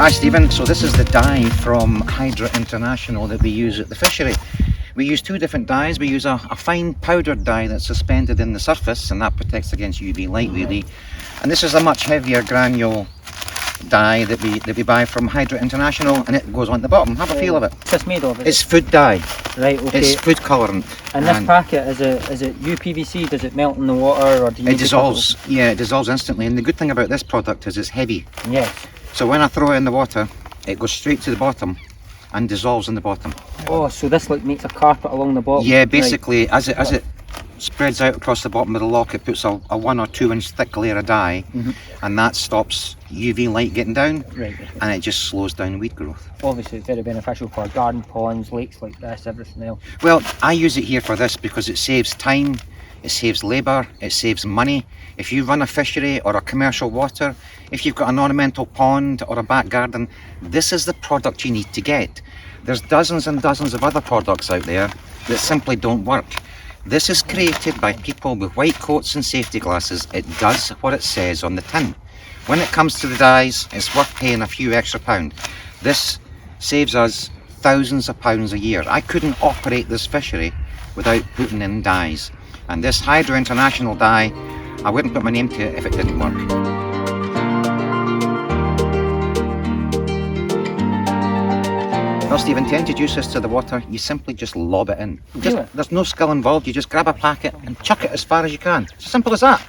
Hi Stephen, so this is the dye from Hydra International that we use at the fishery. We use two different dyes. We use a fine powdered dye that's suspended in the surface, and that protects against UV light really. And this is a much heavier granule dye that we buy from Hydra International, and it goes on the bottom. Have a feel of it. What's this made of? It's food dye. Right, okay. It's food colorant. And this packet, is it UPVC? Does it melt in the water, or do you? It dissolves. Yeah, it dissolves instantly. And the good thing about this product is it's heavy. Yes. So when I throw it in the water, it goes straight to the bottom and dissolves in the bottom. Oh, so this like makes a carpet along the bottom? Yeah, basically, right. as it spreads out across the bottom of the lock, it puts a 1 or 2 inch thick layer of dye, and that stops UV light getting down, right. And it just slows down weed growth. Obviously it's very beneficial for garden ponds, lakes like this, everything else. Well, I use it here for this because it saves time, it saves labour, it saves money. If you run a fishery or a commercial water, if you've got an ornamental pond or a back garden, this is the product you need to get. There's dozens and dozens of other products out there that simply don't work. This is created by people with white coats and safety glasses. It does what it says on the tin. When it comes to the dyes, it's worth paying a few extra pound. This saves us thousands of pounds a year. I couldn't operate this fishery without putting in dyes. And this Hydra International dye, I wouldn't put my name to it if it didn't work. Well, Stephen, to introduce this to the water, you simply just lob it in. There's no skill involved. You just grab a packet and chuck it as far as you can. It's as simple as that.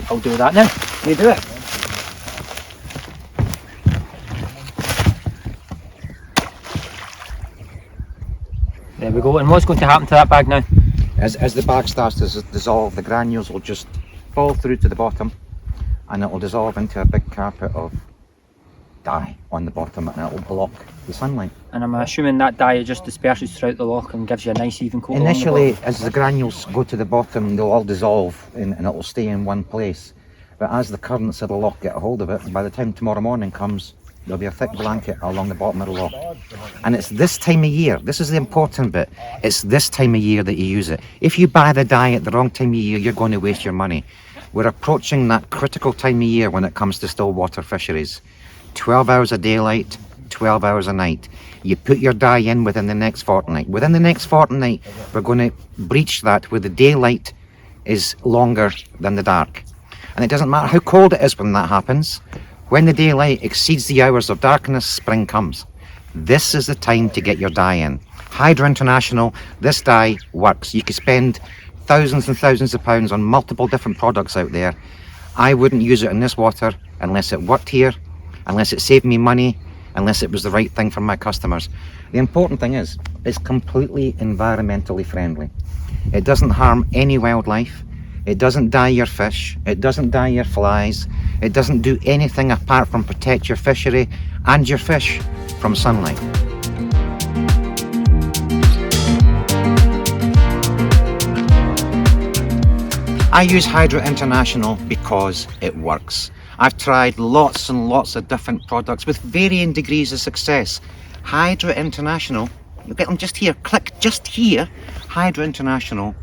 I'll do that now. You do it. There we go. And what's going to happen to that bag now? As the bag starts to dissolve, the granules will just fall through to the bottom, and it will dissolve into a big carpet of dye on the bottom, and it will block the sunlight. And I'm assuming that dye just disperses throughout the lock and gives you a nice even coat. Initially, as the granules go to the bottom, they'll all dissolve and it will stay in one place. But as the currents of the lock get a hold of it, by the time tomorrow morning comes, there'll be a thick blanket along the bottom of the lock. And it's this time of year, this is the important bit, it's this time of year that you use it. If you buy the dye at the wrong time of year, you're going to waste your money. We're approaching that critical time of year when it comes to Stillwater fisheries. 12 hours of daylight, 12 hours a night. You put your dye in within the next fortnight. Within the next fortnight, we're going to breach that where the daylight is longer than the dark. And it doesn't matter how cold it is when that happens. When the daylight exceeds the hours of darkness, spring comes. This is the time to get your dye in. Hydra International, this dye works. You could spend thousands and thousands of pounds on multiple different products out there. I wouldn't use it in this water unless it worked here, unless it saved me money, unless it was the right thing for my customers. The important thing is, it's completely environmentally friendly. It doesn't harm any wildlife. It doesn't dye your fish. It doesn't dye your flies. It doesn't do anything apart from protect your fishery and your fish from sunlight. I use Hydra International because it works. I've tried lots and lots of different products with varying degrees of success. Hydra International, you'll get them just here, click just here. Hydra International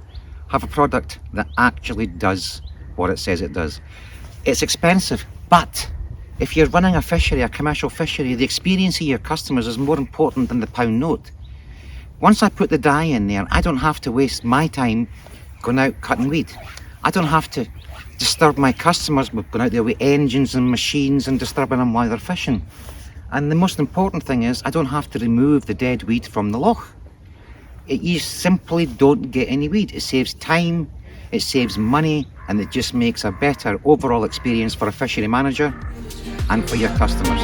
have a product that actually does what it says it does. It's expensive, but if you're running a fishery, a commercial fishery, the experience of your customers is more important than the pound note. Once I put the dye in there, I don't have to waste my time going out cutting weed. I don't have to disturb my customers with going out there with engines and machines and disturbing them while they're fishing. And the most important thing is I don't have to remove the dead weed from the loch. You simply don't get any weed. It saves time, it saves money, and it just makes a better overall experience for a fishery manager and for your customers.